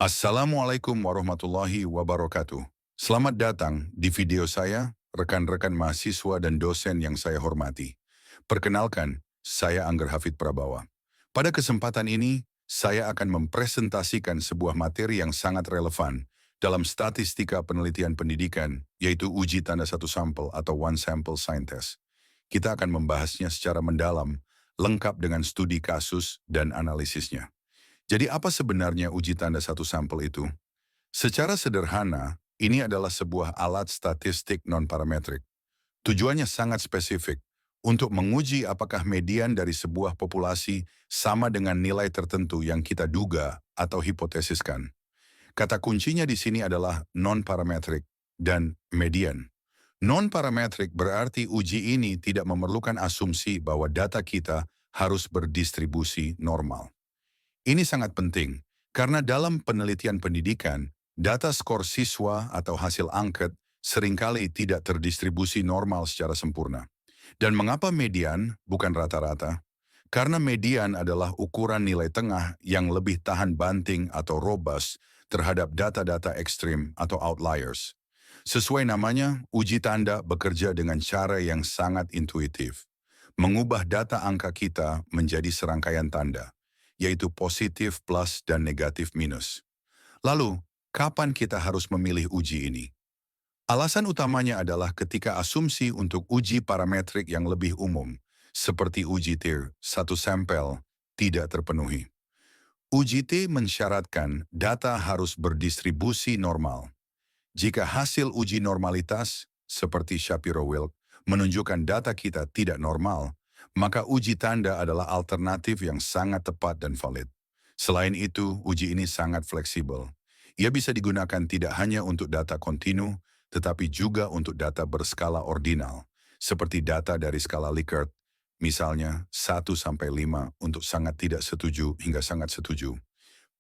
Assalamualaikum warahmatullahi wabarakatuh. Selamat datang di video saya, rekan-rekan mahasiswa dan dosen yang saya hormati. Perkenalkan, saya Angger Hafid Prabawa. Pada kesempatan ini, saya akan mempresentasikan sebuah materi yang sangat relevan dalam statistika penelitian pendidikan, yaitu uji tanda satu sampel atau one sample sign test. Kita akan membahasnya secara mendalam, lengkap dengan studi kasus dan analisisnya. Jadi apa sebenarnya uji tanda satu sampel itu? Secara sederhana, ini adalah sebuah alat statistik non-parametrik. Tujuannya sangat spesifik untuk menguji apakah median dari sebuah populasi sama dengan nilai tertentu yang kita duga atau hipotesiskan. Kata kuncinya di sini adalah non-parametrik dan median. Non-parametrik berarti uji ini tidak memerlukan asumsi bahwa data kita harus berdistribusi normal. Ini sangat penting, karena dalam penelitian pendidikan, data skor siswa atau hasil angket seringkali tidak terdistribusi normal secara sempurna. Dan mengapa median bukan rata-rata? Karena median adalah ukuran nilai tengah yang lebih tahan banting atau robust terhadap data-data ekstrim atau outliers. Sesuai namanya, uji tanda bekerja dengan cara yang sangat intuitif. Mengubah data angka kita menjadi serangkaian tanda, yaitu positif plus dan negatif minus. Lalu, kapan kita harus memilih uji ini? Alasan utamanya adalah ketika asumsi untuk uji parametrik yang lebih umum, seperti uji TIR, satu sampel, tidak terpenuhi. Uji T mensyaratkan data harus berdistribusi normal. Jika hasil uji normalitas, seperti Shapiro-Wilk, menunjukkan data kita tidak normal, maka uji tanda adalah alternatif yang sangat tepat dan valid. Selain itu, uji ini sangat fleksibel. Ia bisa digunakan tidak hanya untuk data kontinu, tetapi juga untuk data berskala ordinal, seperti data dari skala Likert, misalnya 1-5 untuk sangat tidak setuju hingga sangat setuju.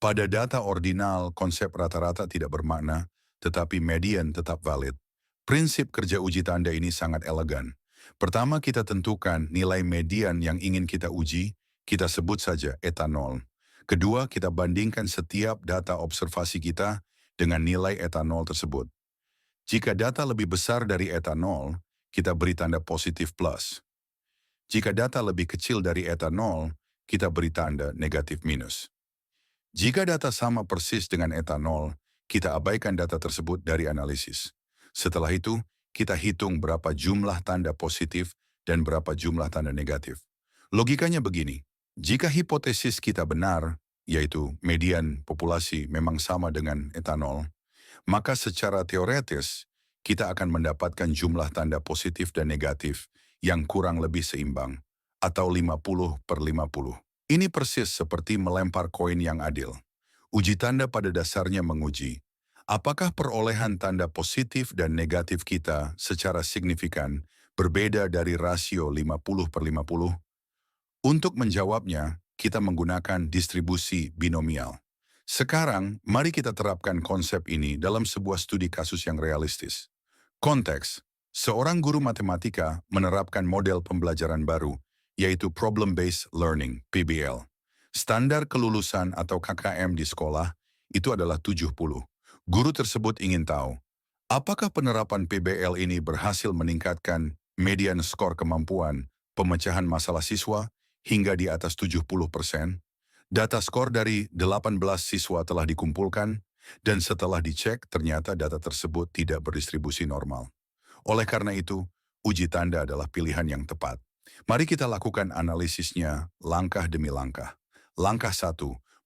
Pada data ordinal, konsep rata-rata tidak bermakna, tetapi median tetap valid. Prinsip kerja uji tanda ini sangat elegan. Pertama, kita tentukan nilai median yang ingin kita uji, kita sebut saja eta 0. Kedua, kita bandingkan setiap data observasi kita dengan nilai eta 0 tersebut. Jika data lebih besar dari eta 0, kita beri tanda positif plus. Jika data lebih kecil dari eta 0, kita beri tanda negatif minus. Jika data sama persis dengan eta 0, kita abaikan data tersebut dari analisis. Setelah itu, kita hitung berapa jumlah tanda positif dan berapa jumlah tanda negatif. Logikanya begini, jika hipotesis kita benar, yaitu median populasi memang sama dengan eta 0, maka secara teoretis, kita akan mendapatkan jumlah tanda positif dan negatif yang kurang lebih seimbang, atau 50/50. Ini persis seperti melempar koin yang adil. Uji tanda pada dasarnya menguji, apakah perolehan tanda positif dan negatif kita secara signifikan berbeda dari rasio 50/50? Untuk menjawabnya, kita menggunakan distribusi binomial. Sekarang, mari kita terapkan konsep ini dalam sebuah studi kasus yang realistis. Konteks, seorang guru matematika menerapkan model pembelajaran baru, yaitu Problem-Based Learning, PBL. Standar kelulusan atau KKM di sekolah itu adalah 70. Guru tersebut ingin tahu, apakah penerapan PBL ini berhasil meningkatkan median skor kemampuan pemecahan masalah siswa hingga di atas 70%? Data skor dari 18 siswa telah dikumpulkan, dan setelah dicek ternyata data tersebut tidak berdistribusi normal. Oleh karena itu, uji tanda adalah pilihan yang tepat. Mari kita lakukan analisisnya langkah demi langkah. Langkah 1,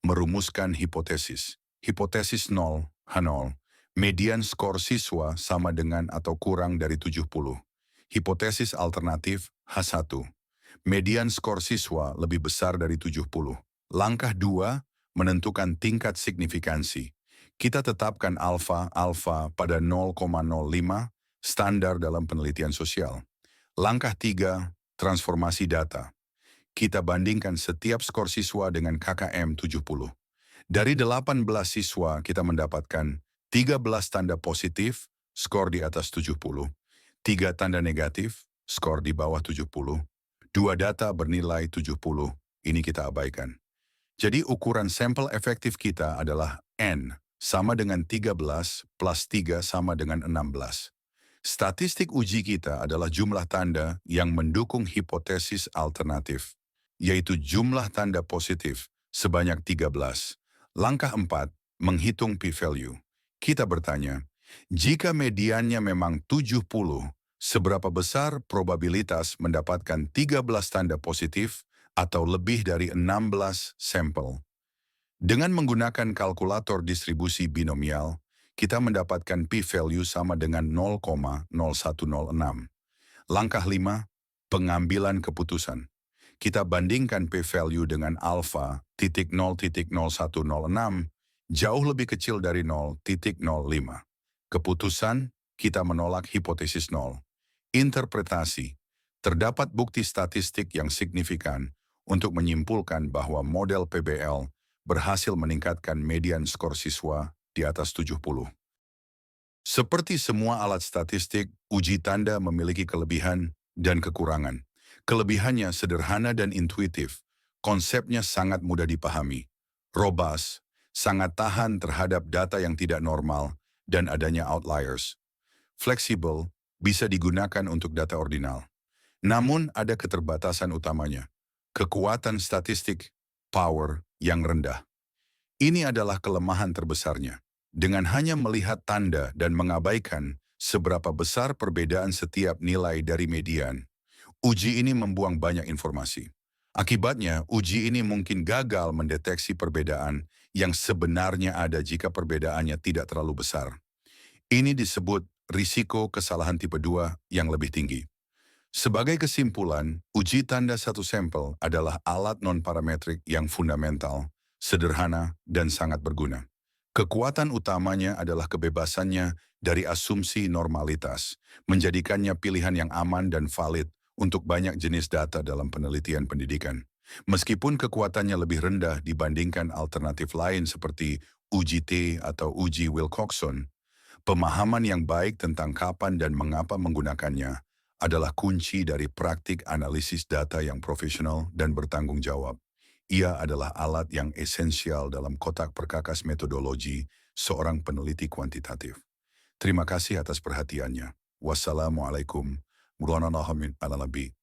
merumuskan hipotesis. Hipotesis 0, H0. Median skor siswa sama dengan atau kurang dari 70. Hipotesis alternatif H1. Median skor siswa lebih besar dari 70. Langkah 2, menentukan tingkat signifikansi. Kita tetapkan alfa pada 0,05, standar dalam penelitian sosial. Langkah 3, transformasi data. Kita bandingkan setiap skor siswa dengan KKM 70. Dari 18 siswa kita mendapatkan 13 tanda positif, skor di atas 70. 3 tanda negatif, skor di bawah 70. 2 data bernilai 70, ini kita abaikan. Jadi ukuran sampel efektif kita adalah N, sama dengan 13 plus 3 sama dengan 16. Statistik uji kita adalah jumlah tanda yang mendukung hipotesis alternatif, yaitu jumlah tanda positif sebanyak 13. Langkah 4, menghitung p-value. Kita bertanya, jika mediannya memang 70, seberapa besar probabilitas mendapatkan 13 tanda positif atau lebih dari 16 sampel? Dengan menggunakan kalkulator distribusi binomial, kita mendapatkan p-value sama dengan 0,0106. Langkah 5, pengambilan keputusan. Kita bandingkan p-value dengan alpha titik 0,0106 jauh lebih kecil dari 0,05. Keputusan, kita menolak hipotesis 0. Interpretasi, terdapat bukti statistik yang signifikan untuk menyimpulkan bahwa model PBL berhasil meningkatkan median skor siswa di atas 70. Seperti semua alat statistik, uji tanda memiliki kelebihan dan kekurangan. Kelebihannya sederhana dan intuitif. Konsepnya sangat mudah dipahami. Robust, sangat tahan terhadap data yang tidak normal dan adanya outliers. Fleksibel, bisa digunakan untuk data ordinal. Namun ada keterbatasan utamanya. Kekuatan statistik, power yang rendah. Ini adalah kelemahan terbesarnya. Dengan hanya melihat tanda dan mengabaikan seberapa besar perbedaan setiap nilai dari median, uji ini membuang banyak informasi. Akibatnya, uji ini mungkin gagal mendeteksi perbedaan yang sebenarnya ada jika perbedaannya tidak terlalu besar. Ini disebut risiko kesalahan tipe 2 yang lebih tinggi. Sebagai kesimpulan, uji tanda satu sampel adalah alat non-parametrik yang fundamental, sederhana, dan sangat berguna. Kekuatan utamanya adalah kebebasannya dari asumsi normalitas, menjadikannya pilihan yang aman dan valid untuk banyak jenis data dalam penelitian pendidikan. Meskipun kekuatannya lebih rendah dibandingkan alternatif lain seperti uji T atau uji Wilcoxon, pemahaman yang baik tentang kapan dan mengapa menggunakannya adalah kunci dari praktik analisis data yang profesional dan bertanggung jawab. Ia adalah alat yang esensial dalam kotak perkakas metodologi seorang peneliti kuantitatif. Terima kasih atas perhatiannya. Wassalamualaikum warahmatullahi wabarakatuh.